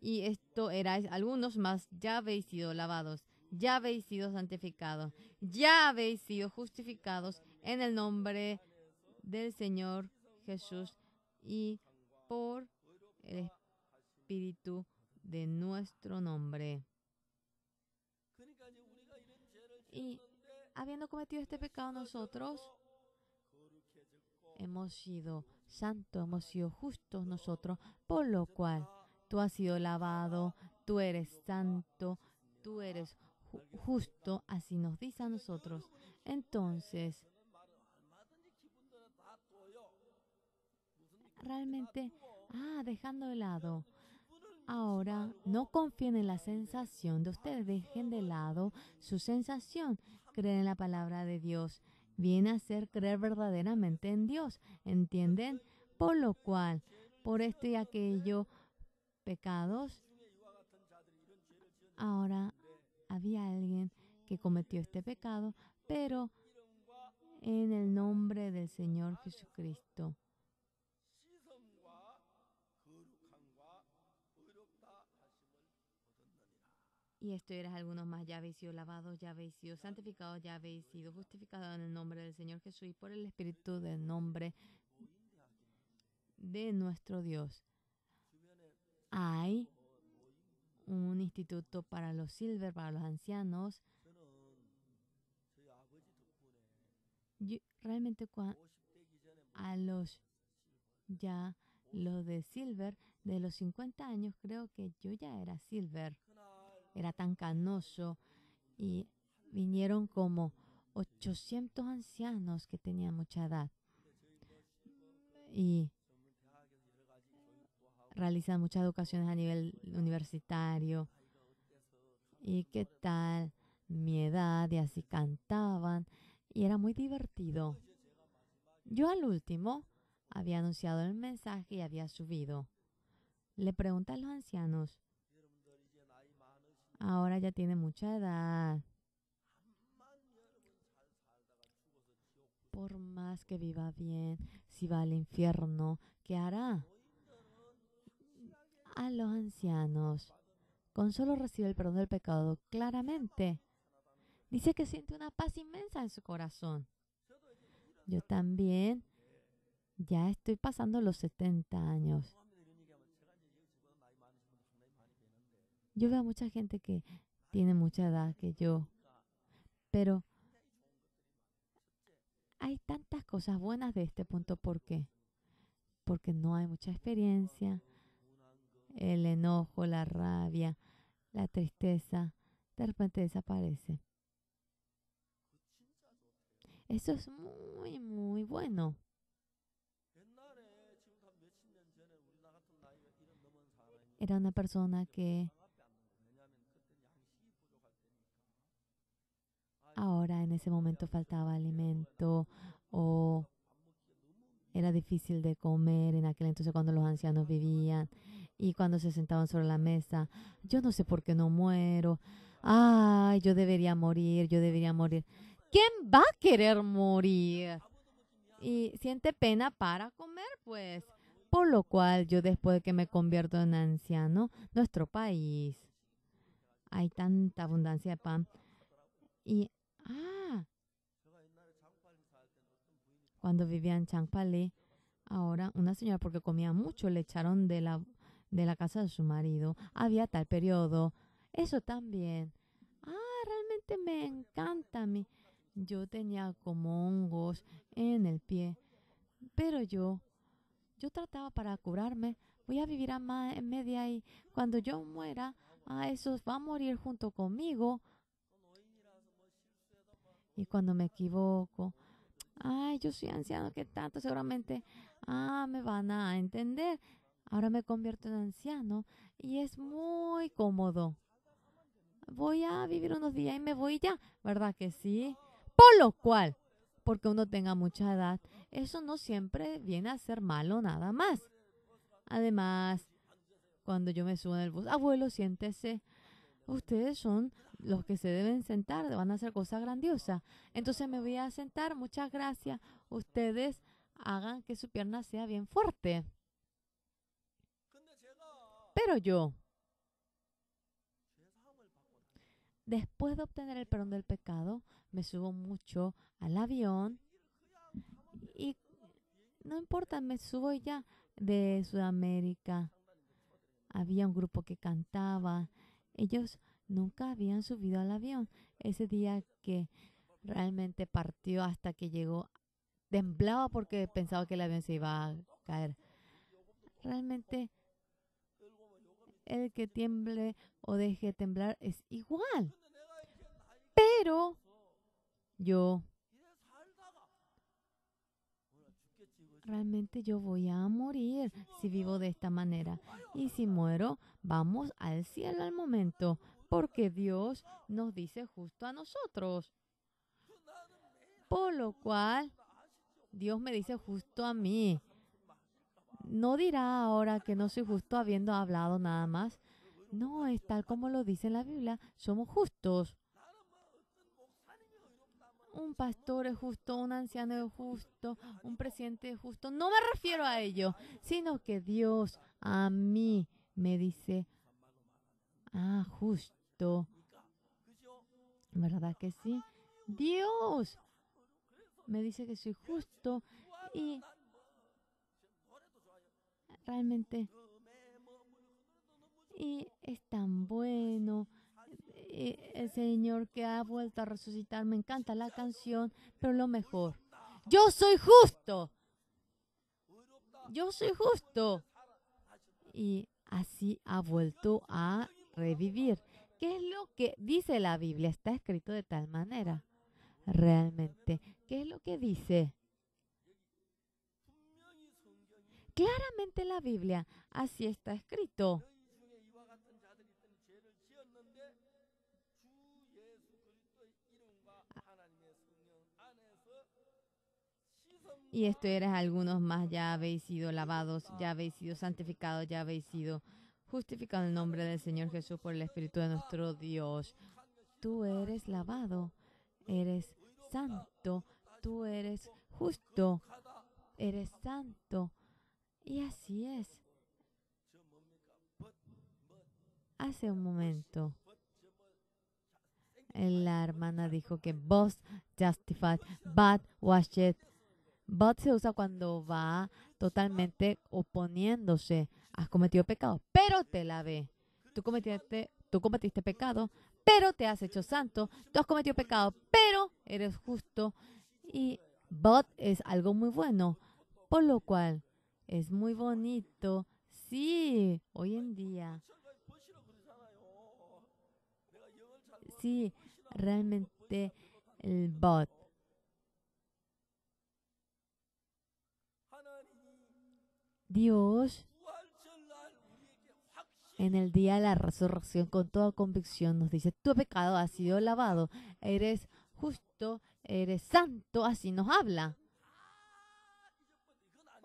Y esto erais algunos más, ya habéis sido lavados, ya habéis sido santificados, ya habéis sido justificados en el nombre del Señor Jesús y por el Espíritu de nuestro nombre. Y habiendo cometido este pecado nosotros, hemos sido santos, hemos sido justos nosotros, por lo cual tú has sido lavado, tú eres santo, tú eres justo, así nos dice a nosotros. Entonces, realmente, dejando de lado, ahora no confíen en la sensación de ustedes, dejen de lado su sensación, creen en la palabra de Dios. Viene a ser creer verdaderamente en Dios, ¿entienden? Por lo cual, por esto y aquello, pecados, ahora había alguien que cometió este pecado, pero en el nombre del Señor Jesucristo. Y esto eras algunos más, ya habéis sido lavados, ya habéis sido santificados, ya habéis sido justificados en el nombre del Señor Jesús y por el Espíritu del nombre de nuestro Dios. Hay un instituto para los silver, para los ancianos. Realmente a los de silver, de los 50 años, creo que yo ya era silver. Era tan canoso y vinieron como 800 ancianos que tenían mucha edad y realizan muchas educaciones a nivel universitario. ¿Y qué tal mi edad? Y así cantaban y era muy divertido. Yo al último había anunciado el mensaje y había subido. Le pregunté a los ancianos, ahora ya tiene mucha edad. Por más que viva bien, si va al infierno, ¿qué hará? A los ancianos, con solo recibir el perdón del pecado, claramente, dice que siente una paz inmensa en su corazón. Yo también ya estoy pasando los 70 años. Yo veo a mucha gente que tiene mucha edad que yo, pero hay tantas cosas buenas de este punto. ¿Por qué? Porque no hay mucha experiencia. El enojo, la rabia, la tristeza, de repente desaparece. Eso es muy, muy bueno. Era una persona que ahora en ese momento faltaba alimento o era difícil de comer en aquel entonces cuando los ancianos vivían y cuando se sentaban sobre la mesa. Yo no sé por qué no muero. Ay, yo debería morir, yo debería morir. ¿Quién va a querer morir? Y siente pena para comer, pues. Por lo cual yo después de que me convierto en anciano, nuestro país, hay tanta abundancia de pan. Y, cuando vivía en Changpali, ahora una señora, porque comía mucho, le echaron de la casa de su marido. Había tal periodo. Eso también. Realmente me encanta a mí. Yo tenía como hongos en el pie, pero yo trataba para curarme. Voy a vivir en media y cuando yo muera, esos van a morir junto conmigo. Y cuando me equivoco, yo soy anciano, ¿qué tanto? Seguramente, me van a entender. Ahora me convierto en anciano y es muy cómodo. Voy a vivir unos días y me voy ya, ¿verdad que sí? Por lo cual, porque uno tenga mucha edad, eso no siempre viene a ser malo nada más. Además, cuando yo me subo en el bus, abuelo, siéntese. Ustedes son los que se deben sentar, van a hacer cosas grandiosas. Entonces me voy a sentar, muchas gracias. Ustedes hagan que su pierna sea bien fuerte. Pero yo, después de obtener el perdón del pecado, me subo mucho al avión y no importa, me subo ya de Sudamérica. Había un grupo que cantaba. Ellos nunca habían subido al avión. Ese día que realmente partió hasta que llegó, temblaba porque pensaba que el avión se iba a caer. Realmente el que tiemble o deje temblar es igual. Pero yo, realmente yo voy a morir si vivo de esta manera. Y si muero, vamos al cielo al momento, porque Dios nos dice justo a nosotros. Por lo cual, Dios me dice justo a mí. No dirá ahora que no soy justo habiendo hablado nada más. No, es tal como lo dice la Biblia, somos justos. Un pastor es justo, un anciano es justo, un presidente es justo. No me refiero a ello, sino que Dios a mí me dice, ah, justo. ¿Verdad que sí? Dios me dice que soy justo y realmente y es tan bueno. El Señor que ha vuelto a resucitar, me encanta la canción, pero lo mejor, yo soy justo, yo soy justo. Y así ha vuelto a revivir. ¿Qué es lo que dice la Biblia? Está escrito de tal manera. Realmente, ¿qué es lo que dice? Claramente la Biblia, así está escrito. Y esto eres algunos más, ya habéis sido lavados, ya habéis sido santificados, ya habéis sido justificados en el nombre del Señor Jesús por el Espíritu de nuestro Dios. Tú eres lavado, eres santo, tú eres justo, eres santo. Y así es. Hace un momento, la hermana dijo que both justified, but washed. But se usa cuando va totalmente oponiéndose. Has cometido pecado, pero te lavé. Tú cometiste pecado, pero te has hecho santo. Tú has cometido pecado, pero eres justo. Y but es algo muy bueno, por lo cual es muy bonito. Sí, hoy en día, sí, realmente el but. Dios en el día de la resurrección con toda convicción nos dice, tu pecado ha sido lavado, eres justo, eres santo, así nos habla.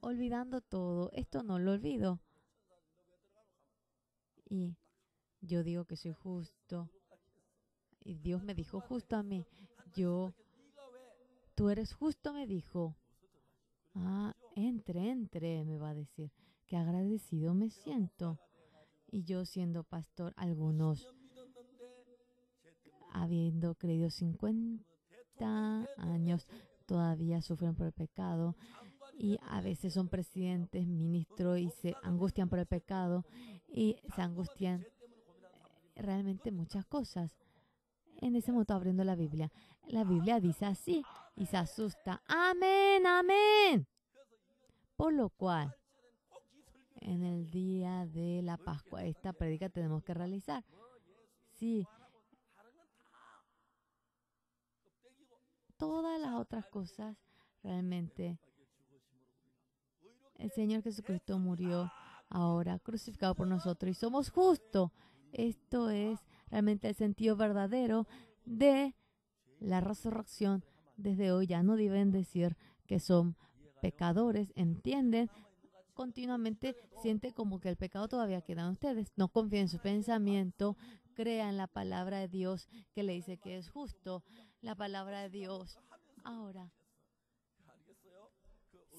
Olvidando todo, esto no lo olvido. Y yo digo que soy justo. Y Dios me dijo justo a mí. Yo, tú eres justo, me dijo. Ah, entre, me va a decir. Qué agradecido me siento. Y yo siendo pastor, algunos habiendo creído 50 años, todavía sufren por el pecado y a veces son presidentes, ministros y se angustian por el pecado y se angustian realmente muchas cosas. En ese momento abriendo la Biblia dice así y se asusta. Amén, amén. Por lo cual, en el día de la Pascua, esta prédica tenemos que realizar. Sí, todas las otras cosas realmente el Señor Jesucristo murió ahora crucificado por nosotros y somos justos. Esto es realmente el sentido verdadero de la resurrección. Desde hoy ya no deben decir que son pecadores, entienden. Continuamente siente como que el pecado todavía queda en ustedes. No confíen en su pensamiento, crean la palabra de Dios que le dice que es justo. La palabra de Dios. Ahora,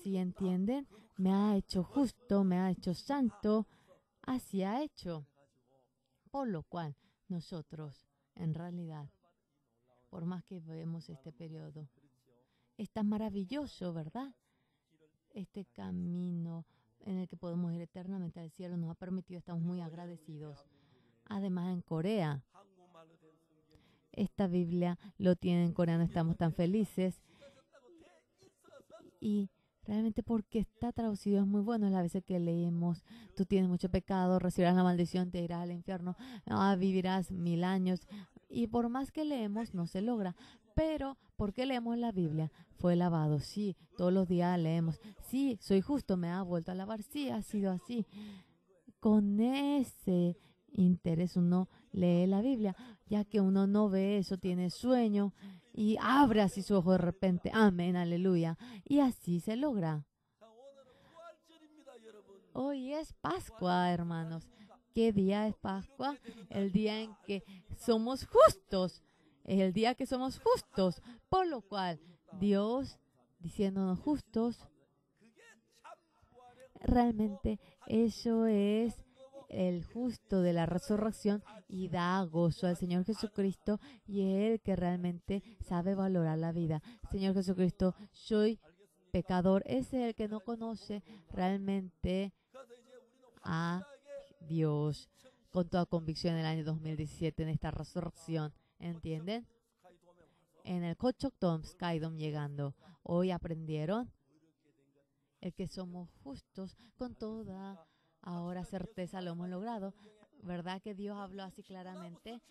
si entienden, me ha hecho justo, me ha hecho santo. así ha hecho. Por lo cual, nosotros, en realidad, por más que vemos este periodo, es tan maravilloso, ¿verdad? Este camino en el que podemos ir eternamente al cielo nos ha permitido, estamos muy agradecidos. Además, en Corea, esta Biblia lo tiene en coreano, estamos tan felices. Y realmente porque está traducido es muy bueno. Las veces que leemos, tú tienes mucho pecado, recibirás la maldición, te irás al infierno, vivirás 1000 años. Y por más que leemos, no se logra. Pero, ¿por qué leemos la Biblia? Fue lavado, sí, todos los días leemos. Sí, soy justo, me ha vuelto a lavar, sí, ha sido así. Con ese interés uno lee la Biblia, ya que uno no ve eso, tiene sueño y abre así su ojo de repente. Amén, aleluya. Y así se logra. Hoy es Pascua, hermanos. ¿Qué día es Pascua? El día en que somos justos. Es el día que somos justos. Por lo cual, Dios, diciéndonos justos, realmente eso es el justo de la resurrección y da gozo al Señor Jesucristo y es el que realmente sabe valorar la vida. Señor Jesucristo, soy pecador. Ese es el que no conoce realmente a Dios con toda convicción en el año 2017 en esta resurrección. ¿Entienden? En el Kochokdom Skydom llegando. Hoy aprendieron el que somos justos con toda ahora certeza lo hemos logrado. ¿Verdad que Dios habló así claramente?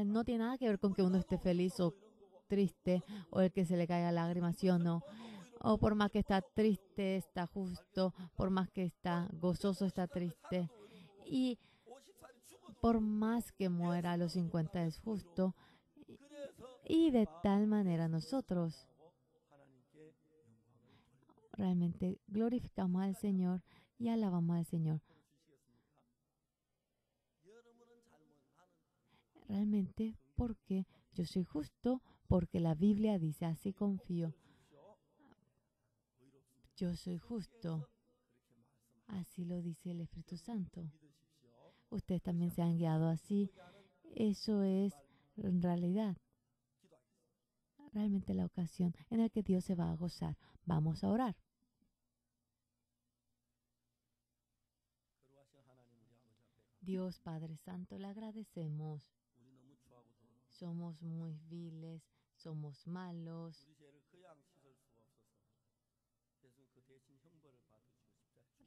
No tiene nada que ver con que uno esté feliz o triste o el que se le caiga lágrimas, sí o no. O por más que está triste, está justo. Por más que está gozoso, está triste. Y por más que muera a los 50 es justo. Y de tal manera nosotros realmente glorificamos al Señor y alabamos al Señor. Realmente porque yo soy justo, porque la Biblia dice así, confío. Yo soy justo. Así lo dice el Espíritu Santo. Ustedes también se han guiado así. Eso es en realidad realmente la ocasión en la que Dios se va a gozar. Vamos a orar. Dios Padre Santo, le agradecemos. Somos muy viles, somos malos.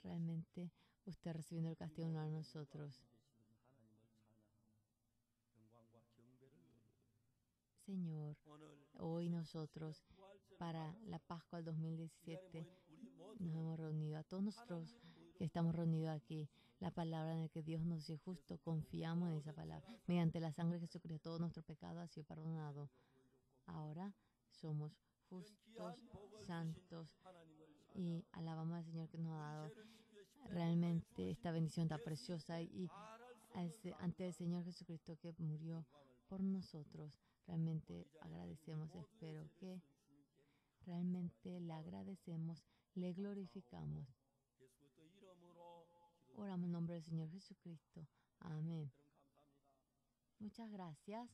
Realmente usted recibiendo el castigo no a nosotros. Señor, hoy nosotros para la Pascua del 2017 nos hemos reunido a todos nosotros que estamos reunidos aquí. La palabra en la que Dios nos es justo, confiamos en esa palabra. Mediante la sangre de Jesucristo todo nuestro pecado ha sido perdonado. Ahora somos justos, santos y alabamos al Señor que nos ha dado realmente esta bendición tan preciosa y ante el Señor Jesucristo que murió por nosotros. Realmente agradecemos, espero que realmente le agradecemos, le glorificamos. Oramos en nombre del Señor Jesucristo. Amén. Muchas gracias.